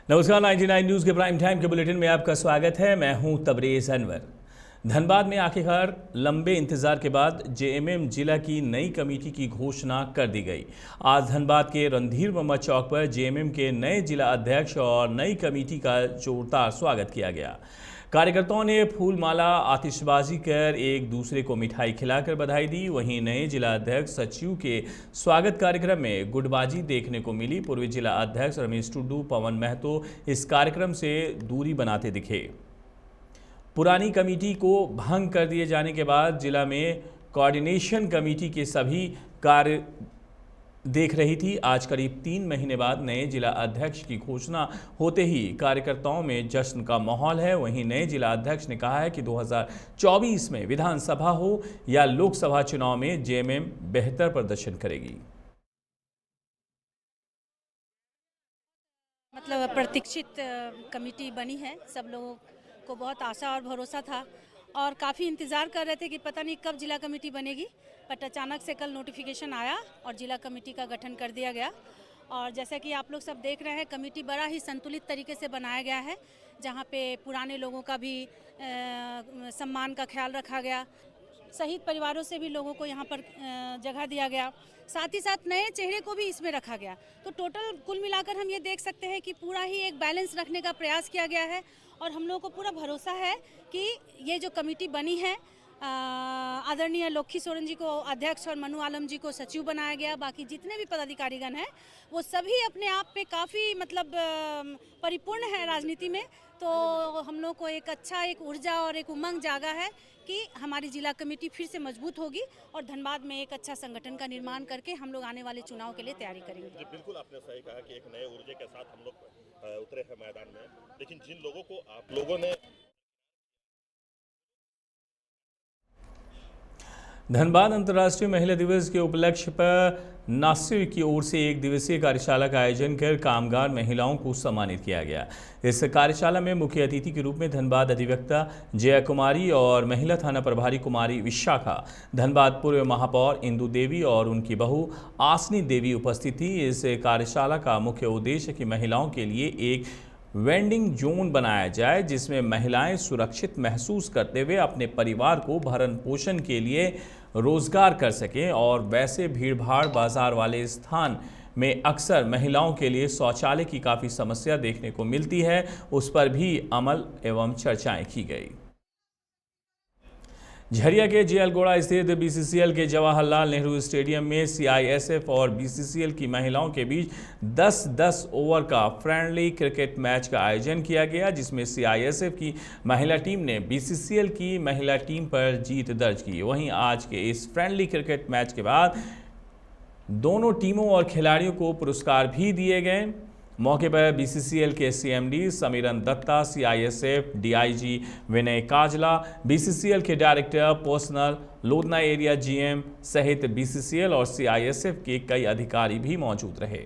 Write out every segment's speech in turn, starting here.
नमस्कार 99 न्यूज़ के prime time के बुलेटिन में आपका स्वागत है। मैं हूं तबरेज़ अनवर। धनबाद में आखिरकार लंबे इंतजार के बाद जेएमएम जिला की नई कमेटी की घोषणा कर दी गई। आज धनबाद के रणधीर वर्मा चौक पर जेएमएम के नए जिला अध्यक्ष और नई कमेटी का जोरदार स्वागत किया गया। कार्यकर्ताओं ने फूलमाला आतिशबाजी कर एक दूसरे को मिठाई खिलाकर बधाई दी। वहीं नए जिला अध्यक्ष सचिव के स्वागत कार्यक्रम में गुटबाजी देखने को मिली। पूर्व जिला अध्यक्ष रमेश टुड्डू, पवन महतो इस कार्यक्रम से दूरी बनाते दिखे। पुरानी कमेटी को भंग कर दिए जाने के बाद जिला में कोऑर्डिनेशन कमेटी के सभी कार्य देख रही थी। आज करीब 3 महीने बाद नए जिला अध्यक्ष की घोषणा होते ही कार्यकर्ताओं में जश्न का माहौल है। वहीं नए जिला अध्यक्ष ने कहा है कि 2024 में विधानसभा हो या लोकसभा चुनाव में जेएमएम बेहतर प्रदर्शन करेगी। मतलब प्रतीक्षित कमेटी बनी है। सब लोगों को बहुत आशा और भरोसा था और काफ़ी इंतज़ार कर रहे थे कि पता नहीं कब जिला कमेटी बनेगी, बट अचानक से कल नोटिफिकेशन आया और जिला कमेटी का गठन कर दिया गया। और जैसा कि आप लोग सब देख रहे हैं, कमेटी बड़ा ही संतुलित तरीके से बनाया गया है, जहां पे पुराने लोगों का भी सम्मान का ख्याल रखा गया। शहीद परिवारों से भी लोगों को यहाँ पर जगह दिया गया, साथ ही साथ नए चेहरे को भी इसमें रखा गया। तो टोटल कुल मिलाकर हम ये देख सकते हैं कि पूरा ही एक बैलेंस रखने का प्रयास किया गया है और हम लोगों को पूरा भरोसा है कि ये जो कमेटी बनी है, आदरणीय लोखी सोरेन जी को अध्यक्ष और मनु आलम जी को सचिव बनाया गया। बाकी जितने भी पदाधिकारीगण हैं वो सभी अपने आप पे काफ़ी मतलब परिपूर्ण है राजनीति में। तो हम लोग को एक अच्छा एक ऊर्जा और एक उमंग जागा है कि हमारी जिला कमेटी फिर से मजबूत होगी और धनबाद में एक अच्छा संगठन का निर्माण करके हम लोग आने वाले चुनाव के लिए तैयारी करेंगे। जी बिल्कुल, आपने सही कहा कि एक नए ऊर्जा के साथ हम लोग उतरे हैं मैदान में, लेकिन जिन लोगों को आप लोगों ने धनबाद अंतर्राष्ट्रीय महिला दिवस के उपलक्ष्य पर नासिर की ओर से एक दिवसीय कार्यशाला का आयोजन कर कामगार महिलाओं को सम्मानित किया गया। इस कार्यशाला में मुख्य अतिथि के रूप में धनबाद अधिवक्ता जया कुमारी और महिला थाना प्रभारी कुमारी विशाखा, धनबाद पूर्व महापौर इंदु देवी और उनकी बहू आसनी देवी उपस्थित थी। इस कार्यशाला का मुख्य उद्देश्य कि महिलाओं के लिए एक वेंडिंग जोन बनाया जाए जिसमें महिलाएं सुरक्षित महसूस करते हुए अपने परिवार को भरण पोषण के लिए रोजगार कर सकें। और वैसे भीड़भाड़ बाजार वाले स्थान में अक्सर महिलाओं के लिए शौचालय की काफ़ी समस्या देखने को मिलती है, उस पर भी अमल एवं चर्चाएं की गई। झरिया के जेएलगोड़ा स्थित बीसीसीएल के जवाहरलाल नेहरू स्टेडियम में सीआईएसएफ और बीसीसीएल की महिलाओं के बीच 10-10 ओवर का फ्रेंडली क्रिकेट मैच का आयोजन किया गया, जिसमें सीआईएसएफ की महिला टीम ने बीसीसीएल की महिला टीम पर जीत दर्ज की। वहीं आज के इस फ्रेंडली क्रिकेट मैच के बाद दोनों टीमों और खिलाड़ियों को पुरस्कार भी दिए गए। मौके पर बीसीसीएल के CMD Samiran Datta, CISF DIG Vinay Kajla, BCCL के director personnel Lodhna area GM सहित बीसीसीएल और सीआईएसएफ के कई अधिकारी भी मौजूद रहे।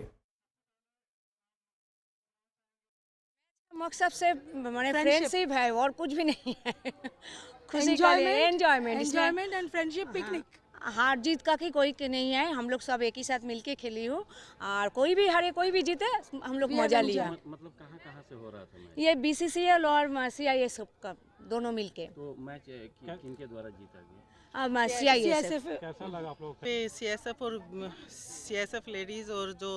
मकसद से मैंने फ्रेंडशिप है और कुछ भी नहीं है। खुशी का एंजॉयमेंट एंड फ्रेंडशिप पिकनिक। हार जीत का की कोई के नहीं है, हम लोग सब एक ही साथ मिलके खेली हो और कोई भी हारे कोई भी जीते हम लोग मजा लिया। मतलब कहाँ से हो रहा था मैच? ये बीसीसीएल और सीआईएसएफ का दोनों मिलके। तो मैच किनके द्वारा जीता गया? सीआईएसएफ। कैसा लगा आप लोग? सीएसएफ और सीएसएफ लेडीज़ और जो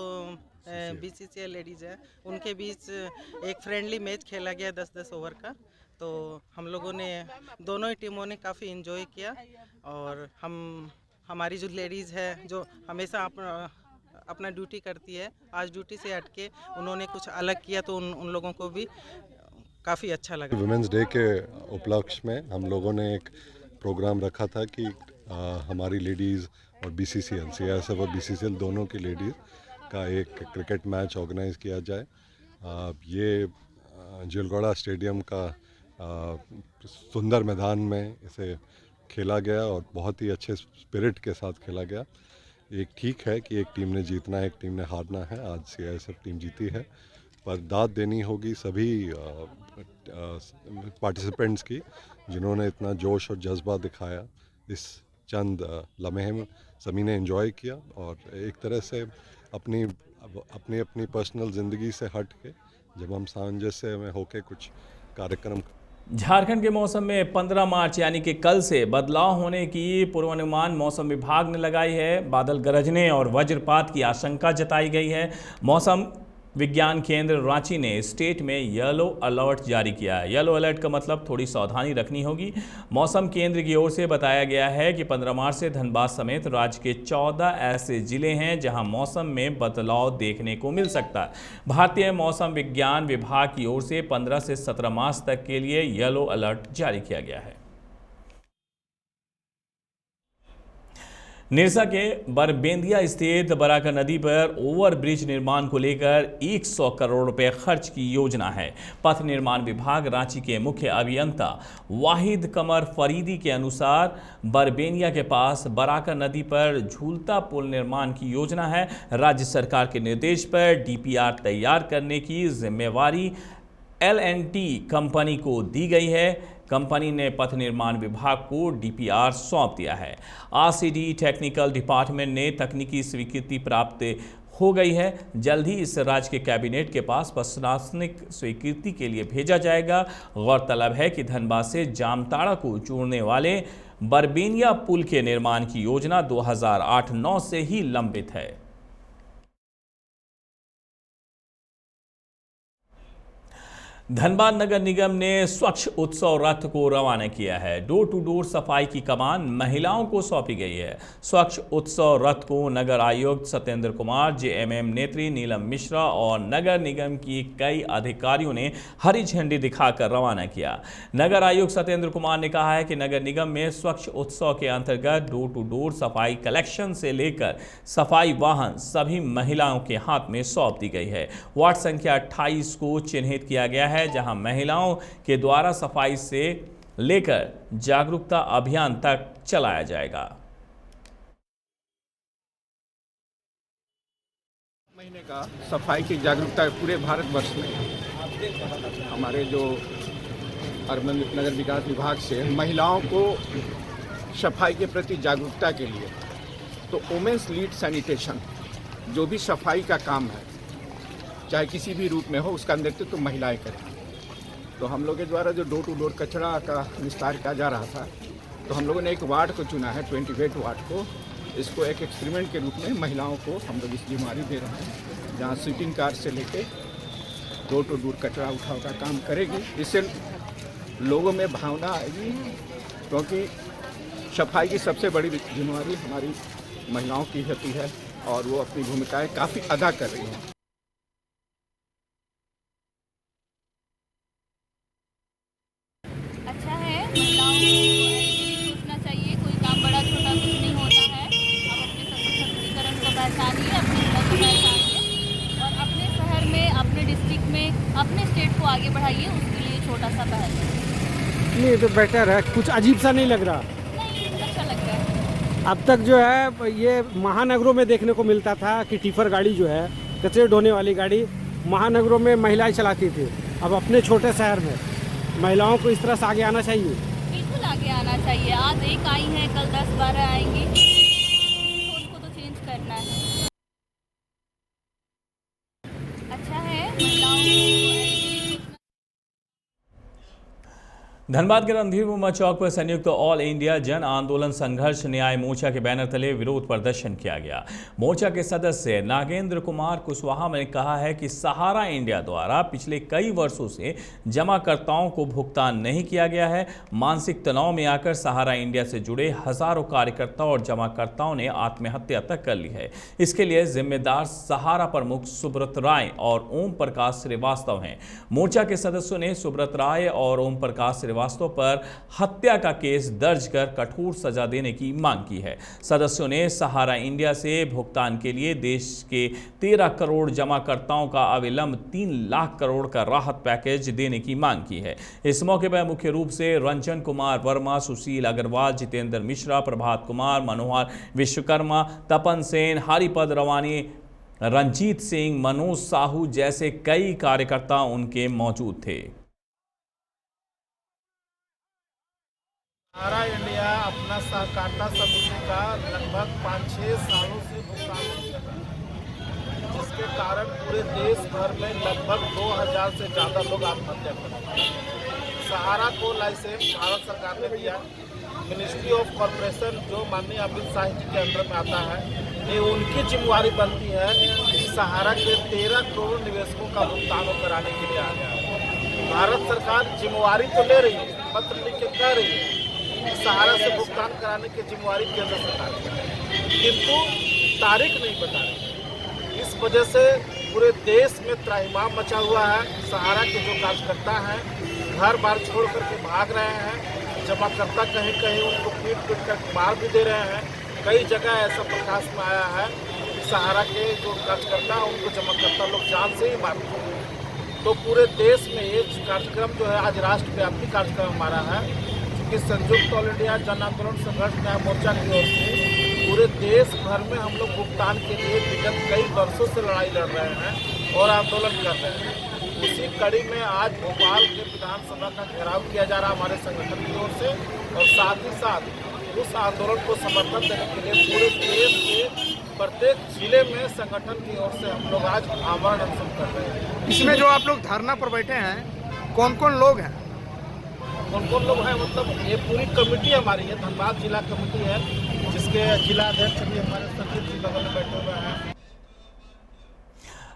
बीसीसीएल लेडीज़ है उनके बीच एक फ्रेंडली मैच खेला गया 10-10 ओवर का। तो हम लोगों ने दोनों ही टीमों ने काफ़ी इन्जॉय किया और हमारी जो लेडीज़ है जो हमेशा अपना ड्यूटी करती है, आज ड्यूटी से हटके उन्होंने कुछ अलग किया तो उन लोगों को भी काफ़ी अच्छा लगा। वुमेंस डे के उपलक्ष्य में हम लोगों ने एक प्रोग्राम रखा था कि हमारी लेडीज़ और बीसीसीएल, सीआईएसएफ और बीसीसीएल दोनों की लेडीज़ का एक क्रिकेट मैच ऑर्गेनाइज किया जाए। ये जेएलगोड़ा स्टेडियम का सुंदर मैदान में इसे खेला गया और बहुत ही अच्छे स्पिरिट के साथ खेला गया। एक ठीक है कि एक टीम ने जीतना है, एक टीम ने हारना है। आज सीआईएसएफ टीम जीती है, पर दाद देनी होगी सभी पार्टिसिपेंट्स की जिन्होंने इतना जोश और जज्बा दिखाया। इस चंद लम्हे में सभी ने एंजॉय किया और एक तरह से अपनी पर्सनल ज़िंदगी से हट के जब हम सामंजस्य में होके कुछ कार्यक्रम। झारखंड के मौसम में 15 मार्च यानी कि कल से बदलाव होने की पूर्वानुमान मौसम विभाग ने लगाई है। बादल गरजने और वज्रपात की आशंका जताई गई है। मौसम विज्ञान केंद्र रांची ने स्टेट में येलो अलर्ट जारी किया है। येलो अलर्ट का मतलब थोड़ी सावधानी रखनी होगी। मौसम केंद्र की ओर से बताया गया है कि 15 मार्च से धनबाद समेत राज्य के 14 ऐसे जिले हैं जहां मौसम में बदलाव देखने को मिल सकता है। भारतीय मौसम विज्ञान विभाग की ओर से 15 से 17 मार्च तक के लिए येलो अलर्ट जारी किया गया है। निरसा के बरबेंदिया स्थित बराका नदी पर ओवरब्रिज निर्माण को लेकर 100 करोड़ रुपए खर्च की योजना है। पथ निर्माण विभाग रांची के मुख्य अभियंता वाहिद कमर फरीदी के अनुसार बरबेंदिया के पास बराका नदी पर झूलता पुल निर्माण की योजना है। राज्य सरकार के निर्देश पर डीपीआर तैयार करने की जिम्मेवारी L&T कंपनी को दी गई है। कंपनी ने पथ निर्माण विभाग को डीपीआर सौंप दिया है। RCD टेक्निकल डिपार्टमेंट ने तकनीकी स्वीकृति प्राप्त हो गई है। जल्द ही इस राज्य के कैबिनेट के पास प्रशासनिक स्वीकृति के लिए भेजा जाएगा। गौरतलब है कि धनबाद से जामताड़ा को जोड़ने वाले बरबेंदिया पुल के निर्माण की योजना 2008-9 से ही लंबित है। धनबाद नगर निगम ने स्वच्छ उत्सव रथ को रवाना किया है। डोर टू डोर सफाई की कमान महिलाओं को सौंपी गई है। स्वच्छ उत्सव रथ को नगर आयुक्त सत्येंद्र कुमार, JMM नेत्री नीलम मिश्रा और नगर निगम की कई अधिकारियों ने हरी झंडी दिखाकर रवाना किया। नगर आयुक्त सत्येंद्र कुमार ने कहा है कि नगर निगम में स्वच्छ उत्सव के अंतर्गत डोर टू डोर सफाई कलेक्शन से लेकर सफाई वाहन सभी महिलाओं के हाथ में सौंप दी गई है। वार्ड संख्या 28 को चिन्हित किया गया है जहां महिलाओं के द्वारा सफाई से लेकर जागरूकता अभियान तक चलाया जाएगा। महीने का सफाई की जागरूकता पूरे भारतवर्ष में हमारे जो अर्बन नगर विकास विभाग से महिलाओं को सफाई के प्रति जागरूकता के लिए तो वुमेन्स लीड सैनिटेशन जो भी सफाई का काम है चाहे किसी भी रूप में हो उसका नेतृत्व तो महिलाएं करें। तो हम लोग के द्वारा जो डोर टू डोर कचरा का विस्तार किया जा रहा था तो हम लोगों ने एक वार्ड को चुना है 28 वार्ड को। इसको एक एक्सपेरिमेंट के रूप में महिलाओं को हम लोग इस बीमारी दे रहे हैं जहाँ स्वीपिंग कार से लेके डोर टू डोर कचरा उठाव का काम करेगी। इससे लोगों में भावना आएगी क्योंकि सफाई की सबसे बड़ी जिम्मेवारी हमारी महिलाओं की होती है और वो अपनी भूमिकाएं काफ़ी अदा कर रही हैं। अच्छा है, महिलाओं को सोचना चाहिए कोई काम बड़ा छोटा कुछ नहीं होता है। आप अपने सशक्तिकरण को पहचानिए, अपने हुनर को पहचानिए और अपने शहर में, अपने डिस्ट्रिक्ट में, अपने स्टेट को आगे बढ़ाइए। उसके लिए छोटा सा पहल नहीं तो बेटर है, कुछ अजीब सा नहीं लग रहा। नहीं, अच्छा लग रहा है। अब तक जो है ये महानगरों में देखने को मिलता था कि टिफर गाड़ी जो है कचरे ढोने वाली गाड़ी महानगरों में महिलाएं चलाती थी। अब अपने छोटे शहर में महिलाओं को इस तरह से आगे आना चाहिए। बिल्कुल आगे आना चाहिए। आज एक आई है, कल 10-12 आएंगी। सोच को तो चेंज करना है। अच्छा है, महिलाओं धनबाद के रणधीर वर्मा चौक पर संयुक्त ऑल इंडिया जन आंदोलन संघर्ष न्याय मोर्चा के बैनर तले विरोध प्रदर्शन किया गया। मोर्चा के सदस्य नागेंद्र कुमार कुशवाहा ने कहा है कि सहारा इंडिया द्वारा पिछले कई वर्षों से जमाकर्ताओं को भुगतान नहीं किया गया है। मानसिक तनाव में आकर सहारा इंडिया से जुड़े हजारों कार्यकर्ता और जमाकर्ताओं ने आत्महत्या तक कर ली है। इसके लिए जिम्मेदार सहारा प्रमुख सुब्रत राय और ओम प्रकाश श्रीवास्तव हैं। मोर्चा के सदस्यों ने सुब्रत राय और ओम प्रकाश श्रीवास्तव पर हत्या का केस दर्ज कर कठोर सजा देने की मांग की है। सदस्यों ने सहारा इंडिया से भुगतान के लिए देश के 13 करोड़ जमाकर्ताओं का अविलंब 3 लाख करोड़ का राहत पैकेज देने की मांग की है। इस मौके पर मुख्य रूप से रंजन कुमार वर्मा, सुशील अग्रवाल, जितेंद्र मिश्रा, प्रभात कुमार, मनोहर विश्वकर्मा, तपन सेन, हरिपद रवानी, रंजीत सिंह, मनोज साहू जैसे कई कार्यकर्ता उनके मौजूद थे। सहारा इंडिया अपना सहकारिता समिति का लगभग 5-6 सालों से भुगतान नहीं कर रहा है। जिसके कारण पूरे देश भर में लगभग 2000 से ज़्यादा लोग आत्महत्या कर रहे हैं। सहारा को लाइसेंस भारत सरकार ने दिया। मिनिस्ट्री ऑफ कॉरपोरेशन जो माननीय अमित शाह जी के अंडर में आता है, ये उनकी जिम्मेवारी बनती है कि सहारा के 13 करोड़ निवेशकों का भुगतान कराने के लिए आ गया है। भारत सरकार जिम्मेवारी तो ले रही है, पत्र लिख के कह रही है कि सहारा से भुगतान कराने की जिम्मेवारी केंद्र सरकार की है, किंतु तारीख नहीं बता रही। इस वजह से पूरे देश में त्राहिमाम मचा हुआ है। सहारा के जो कार्यकर्ता हैं घर बार छोड़ करके भाग रहे हैं। जमाकर्ता कहीं कहीं उनको पीट कर मार भी दे रहे हैं। कई जगह ऐसा प्रकाश में आया है कि सहारा के जो कार्यकर्ता हैं उनको जमाकर्ता लोग जान से ही मारते हैं। तो पूरे देश में ये कार्यक्रम जो है आज राष्ट्रव्यापी कार्यक्रम हमारा है, क्योंकि संयुक्त ऑल इंडिया जन आंदोलन संघर्ष न्याय मोर्चा की ओर से पूरे देश भर में हम लोग भुगतान के लिए विगत कई वर्षों से लड़ाई लड़ रहे हैं और आंदोलन कर रहे हैं। उसी कड़ी में आज भोपाल के विधानसभा का घेराव किया जा रहा हमारे संगठन की ओर से, और साथ ही साथ उस आंदोलन को समर्थन देने के लिए पूरे देश के प्रत्येक जिले में संगठन की ओर से हम लोग आज आमरण अनशन कर रहे हैं। इसमें जो आप लोग धरना पर बैठे हैं, कौन कौन लोग हैं? कौन कौन लोग हैं मतलब ये पूरी कमेटी हमारी है, धनबाद जिला कमेटी है, जिसके जिला अध्यक्ष भी हमारे सचिव जी बगल में बैठे हुए हैं।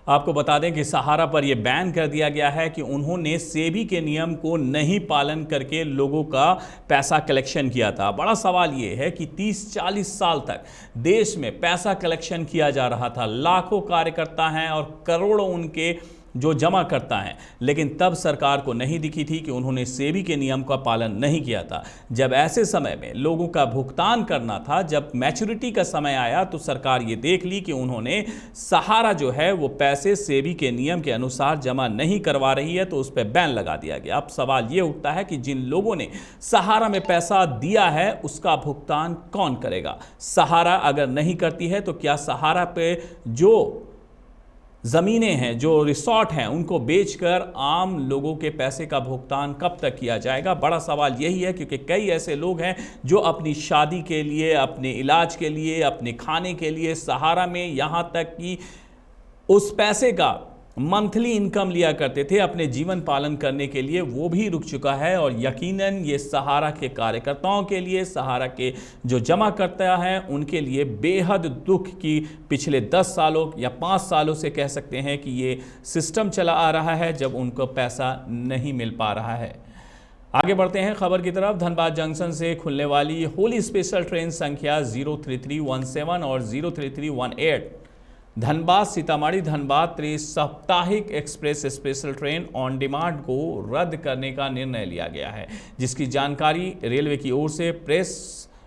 आपको बता दें कि सहारा पर यह बैन कर दिया गया है कि उन्होंने सेबी के नियम को नहीं पालन करके लोगों का पैसा कलेक्शन किया था। बड़ा सवाल यह है कि 30-40 साल तक देश में पैसा कलेक्शन किया जा रहा था। लाखों कार्यकर्ता हैं और करोड़ों उनके जो जमा करता है, लेकिन तब सरकार को नहीं दिखी थी कि उन्होंने सेबी के नियम का पालन नहीं किया था। जब ऐसे समय में लोगों का भुगतान करना था, जब मैच्योरिटी का समय आया, तो सरकार ये देख ली कि उन्होंने सहारा जो है वो पैसे सेबी के नियम के अनुसार जमा नहीं करवा रही है, तो उस पर बैन लगा दिया गया। अब सवाल ये उठता है कि जिन लोगों ने सहारा में पैसा दिया है उसका भुगतान कौन करेगा? सहारा अगर नहीं करती है तो क्या सहारा पे जो ज़मीनें हैं, जो रिसॉर्ट हैं, उनको बेचकर आम लोगों के पैसे का भुगतान कब तक किया जाएगा? बड़ा सवाल यही है, क्योंकि कई ऐसे लोग हैं जो अपनी शादी के लिए, अपने इलाज के लिए, अपने खाने के लिए सहारा में, यहाँ तक कि उस पैसे का मंथली इनकम लिया करते थे अपने जीवन पालन करने के लिए, वो भी रुक चुका है। और यकीनन ये सहारा के कार्यकर्ताओं के लिए, सहारा के जो जमा करता है उनके लिए बेहद दुख की पिछले 10 सालों या 5 सालों से कह सकते हैं कि ये सिस्टम चला आ रहा है जब उनको पैसा नहीं मिल पा रहा है। आगे बढ़ते हैं खबर की तरफ। धनबाद जंक्शन से खुलने वाली होली स्पेशल ट्रेन संख्या 03317 और 03318 धनबाद सीतामढ़ी धनबाद त्रिसप्ताहिक express special train on demand को रद्द करने का निर्णय लिया गया है, जिसकी जानकारी रेलवे की ओर से प्रेस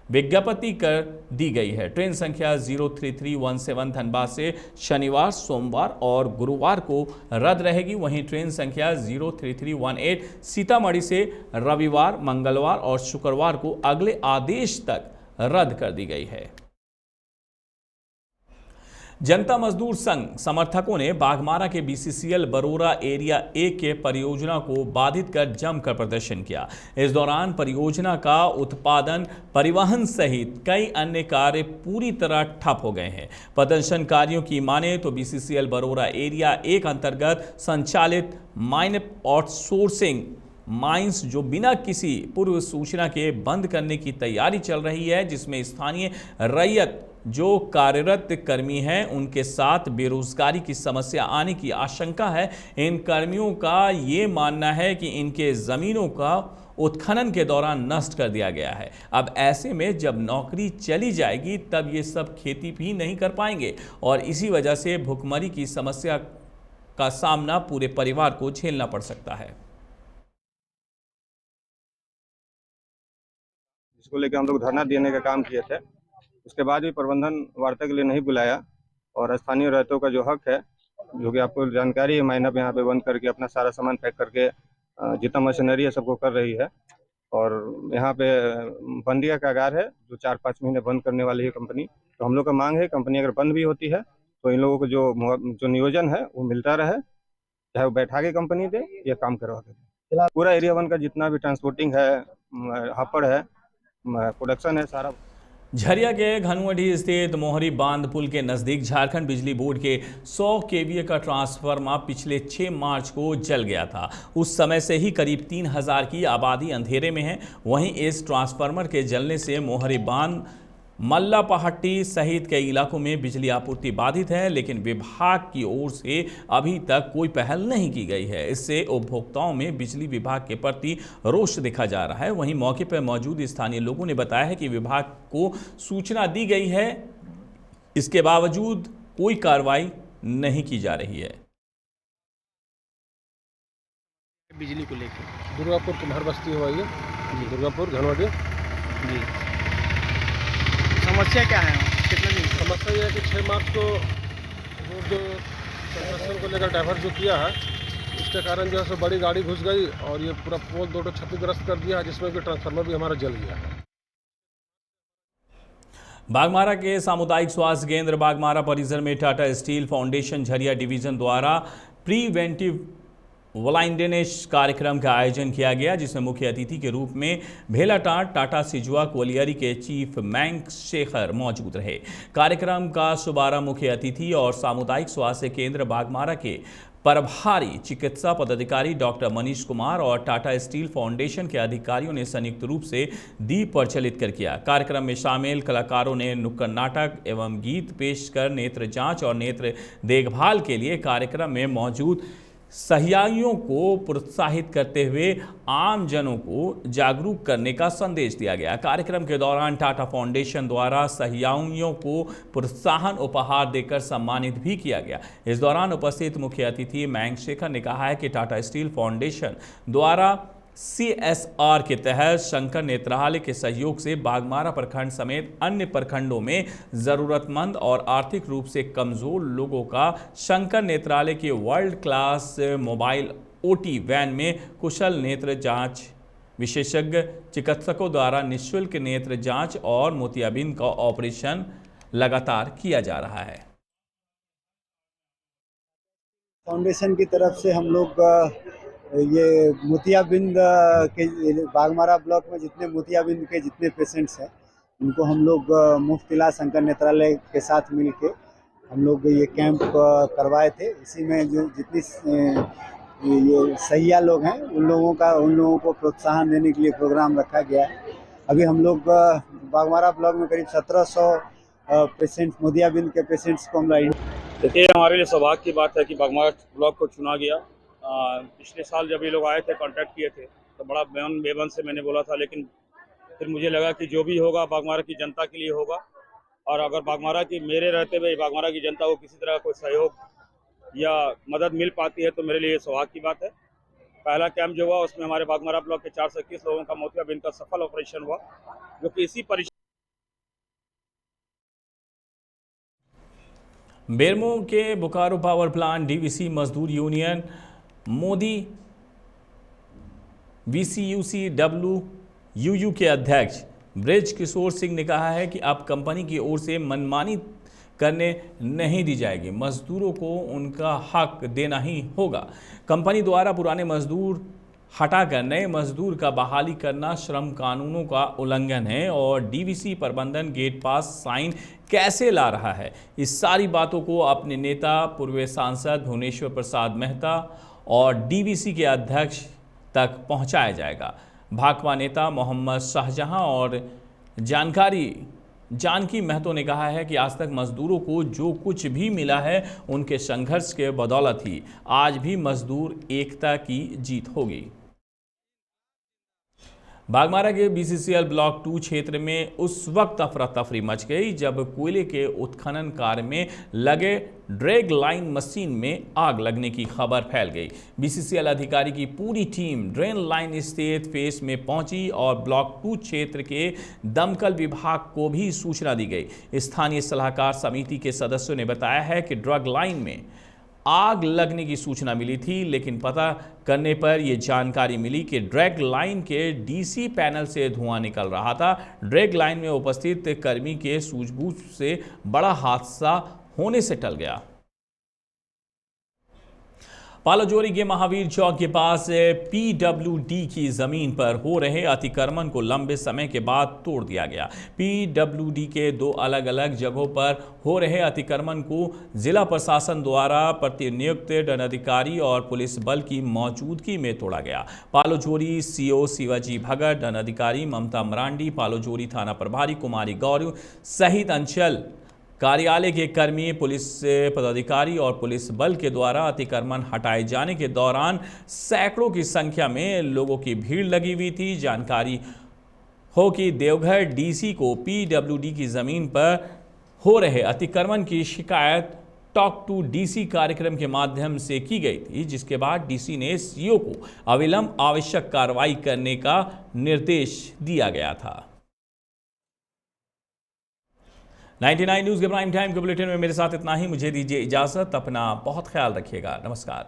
विज्ञप्ति कर दी गई है। ट्रेन संख्या 03317 धनबाद से शनिवार, सोमवार और गुरुवार को रद्द रहेगी। वहीं ट्रेन संख्या 03318 सीतामढ़ी से रविवार, मंगलवार और शुक्रवार को अगले आदेश तक रद्द कर दी गई है। जनता मजदूर संघ समर्थकों ने बाघमारा के बीसीसीएल बरोरा एरिया 1 के परियोजना को बाधित कर जमकर प्रदर्शन किया। इस दौरान परियोजना का उत्पादन, परिवहन सहित कई अन्य कार्य पूरी तरह ठप हो गए हैं। प्रदर्शनकारियों की माने तो बीसीसीएल बरोरा एरिया 1 अंतर्गत संचालित माइन आउटसोर्सिंग माइंस जो बिना किसी पूर्व सूचना के बंद करने की तैयारी चल रही है, जिसमें स्थानीय रैयत जो कार्यरत कर्मी हैं उनके साथ बेरोजगारी की समस्या आने की आशंका है। इन कर्मियों का ये मानना है कि इनके ज़मीनों का उत्खनन के दौरान नष्ट कर दिया गया है। अब ऐसे में जब नौकरी चली जाएगी तब ये सब खेती भी नहीं कर पाएंगे और इसी वजह से भुखमरी की समस्या का सामना पूरे परिवार को झेलना पड़ सकता है। इसको लेकर हम लोग धरना देने का काम किए थे। उसके बाद भी प्रबंधन वार्ता के लिए नहीं बुलाया और स्थानीय रैयतों का जो हक है, जो कि आपको जानकारी है, माइनअप यहाँ पे बंद करके अपना सारा सामान पैक करके जितना मशीनरी है सबको कर रही है। और यहाँ पे बंदी का कागार है जो 4-5 महीने बंद करने वाली है कंपनी। तो हम लोग का मांग है कंपनी अगर बंद भी होती है तो इन लोगों को जो नियोजन है वो मिलता रहे, चाहे वो बैठा के कंपनी दे या काम करवा के दे। पूरा एरिया 1 का जितना भी ट्रांसपोर्टिंग है, हापड़ है, प्रोडक्शन है, सारा। झरिया के घनुअठी स्थित मोहरी बांध पुल के नजदीक झारखंड बिजली बोर्ड के 100 केवीए का ट्रांसफार्मर पिछले 6 मार्च को जल गया था। उस समय से ही करीब 3000 की आबादी अंधेरे में है। वहीं इस ट्रांसफार्मर के जलने से मोहरी बांध, मल्लापहाटी सहित कई इलाकों में बिजली आपूर्ति बाधित है, लेकिन विभाग की ओर से अभी तक कोई पहल नहीं की गई है। इससे उपभोक्ताओं में बिजली विभाग के प्रति रोष देखा जा रहा है। वहीं मौके पर मौजूद स्थानीय लोगों ने बताया है कि विभाग को सूचना दी गई है, इसके बावजूद कोई कार्रवाई नहीं की जा रही है। बिजली को लेकर दुर्गापुर कुम्हार बस्ती हुआ है, दुर्गापुर घनवाड़ी जी, समस्या क्या है? कितने दिन समस्या यह है कि 6 मार्च को रोड कंस्ट्रक्शन को लेकर डाइवर्ट जो किया है, उसके कारण जो है सो बड़ी गाड़ी घुस गई और ये पूरा पोल 2 क्षतिग्रस्त कर दिया, जिसमें कि ट्रांसफार्मर भी हमारा जल गया है। बागमारा के सामुदायिक स्वास्थ्य केंद्र बागमारा परिसर में Tata steel foundation Jharia division द्वारा प्रीवेंटिव वलाइंडेनेस कार्यक्रम का आयोजन किया गया, जिसमें मुख्य अतिथि के रूप में भेलाटाट टाटा सिजुआ कोलियरी के चीफ मैंक शेखर मौजूद रहे। कार्यक्रम का शुभारंभ मुख्य अतिथि और सामुदायिक स्वास्थ्य केंद्र बागमारा के प्रभारी चिकित्सा पदाधिकारी डॉक्टर मनीष कुमार और टाटा स्टील फाउंडेशन के अधिकारियों ने संयुक्त रूप से दीप प्रज्वलित कर किया। कार्यक्रम में शामिल कलाकारों ने नुक्कड़ नाटक एवं गीत पेश कर नेत्र जांच और नेत्र देखभाल के लिए कार्यक्रम में मौजूद सहयागियों को प्रोत्साहित करते हुए आम जनों को जागरूक करने का संदेश दिया गया। कार्यक्रम के दौरान टाटा फाउंडेशन द्वारा सहयागियों को प्रोत्साहन उपहार देकर सम्मानित भी किया गया। इस दौरान उपस्थित मुख्य अतिथि मैंक शेखर ने कहा है कि टाटा स्टील फाउंडेशन द्वारा CSR के तहत शंकर नेत्रालय के सहयोग से बागमारा प्रखंड समेत अन्य प्रखंडों में ज़रूरतमंद और आर्थिक रूप से कमज़ोर लोगों का शंकर नेत्रालय के world class mobile OT van में कुशल नेत्र जांच विशेषज्ञ चिकित्सकों द्वारा निःशुल्क नेत्र जांच और मोतियाबिंद का ऑपरेशन लगातार किया जा रहा है। फाउंडेशन की तरफ से हम लोग ये मोतियाबिंद के बागमारा ब्लॉक में जितने मोतियाबिंद के जितने पेशेंट्स हैं, उनको हम लोग मुफ्त इलाज शंकर नेत्रालय के साथ मिलके हम लोग ये कैंप करवाए थे। इसी में जो जितनी ये सहिया लोग हैं उन लोगों को प्रोत्साहन देने के लिए प्रोग्राम रखा गया है। अभी हम लोग बागमारा ब्लॉक में करीब 1700 पेशेंट मोतियाबिंद के पेशेंट्स को हम देखिए, हमारे लिए सौभाग्य की बात है कि बागमारा ब्लॉक को चुना गया। पिछले साल जब ये लोग आए थे, कांटेक्ट किए थे, तो बड़ा बेबन से मैंने बोला था, लेकिन फिर मुझे लगा कि जो भी होगा बागमारा की जनता के लिए होगा, और अगर बागमारा की मेरे रहते हुए बागमारा की जनता को किसी तरह का कोई सहयोग या मदद मिल पाती है तो मेरे लिए सौभाग्य की बात है। पहला कैंप जो हुआ उसमें हमारे बागमारा ब्लॉक के 421 लोगों का मोतियाबिंद का सफल ऑपरेशन हुआ, जो कि इसी बेरमो के बोकारो पावर प्लांट DVC मजदूर यूनियन मोदी VCUCWUU के अध्यक्ष ब्रिज किशोर सिंह ने कहा है कि अब कंपनी की ओर से मनमानी करने नहीं दी जाएगी। मजदूरों को उनका हक देना ही होगा। कंपनी द्वारा पुराने मजदूर हटाकर नए मजदूर का बहाली करना श्रम कानूनों का उल्लंघन है और DVC प्रबंधन गेट पास साइन कैसे ला रहा है। इस सारी बातों को अपने नेता पूर्व सांसद भुवनेश्वर प्रसाद मेहता और DVC के अध्यक्ष तक पहुंचाया जाएगा। भाकपा नेता मोहम्मद शाहजहां और जानकी महतो ने कहा है कि आज तक मजदूरों को जो कुछ भी मिला है उनके संघर्ष के बदौलत ही आज भी मजदूर एकता की जीत होगी। बागमारा के BCCL ब्लॉक 2 क्षेत्र में उस वक्त अफरा तफरी मच गई जब कोयले के उत्खनन कार्य में लगे ड्रैग लाइन मशीन में आग लगने की खबर फैल गई। BCCL अधिकारी की पूरी टीम ड्रेन लाइन स्थित फेस में पहुंची और ब्लॉक 2 क्षेत्र के दमकल विभाग को भी सूचना दी गई। स्थानीय सलाहकार समिति के सदस्यों ने बताया है कि ड्रग लाइन में आग लगने की सूचना मिली थी, लेकिन पता करने पर यह जानकारी मिली कि ड्रैग लाइन के DC पैनल से धुआं निकल रहा था। ड्रैग लाइन में उपस्थित कर्मी के सूझबूझ से बड़ा हादसा होने से टल गया। पालोजोरी के महावीर चौक के पास पीडब्ल्यूडी की जमीन पर हो रहे अतिक्रमण को लंबे समय के बाद तोड़ दिया गया। पीडब्ल्यूडी के 2 अलग अलग जगहों पर हो रहे अतिक्रमण को जिला प्रशासन द्वारा प्रतिनियुक्त दंडाधिकारी और पुलिस बल की मौजूदगी में तोड़ा गया। पालोजोरी सीओ शिवाजी भगत, दंडाधिकारी ममता मरांडी, पालोजोरी थाना प्रभारी कुमारी गौरव सहित अंचल कार्यालय के कर्मी, पुलिस पदाधिकारी और पुलिस बल के द्वारा अतिक्रमण हटाए जाने के दौरान सैकड़ों की संख्या में लोगों की भीड़ लगी हुई थी। जानकारी हो कि देवघर डीसी को पीडब्ल्यूडी की जमीन पर हो रहे अतिक्रमण की शिकायत टॉक टू डीसी कार्यक्रम के माध्यम से की गई थी, जिसके बाद डीसी ने सीओ को अविलंब आवश्यक कार्रवाई करने का निर्देश दिया गया था। 99 न्यूज़ के प्राइम टाइम के बुलेटिन में मेरे साथ इतना ही। मुझे दीजिए इजाज़त। अपना बहुत ख्याल रखिएगा। नमस्कार।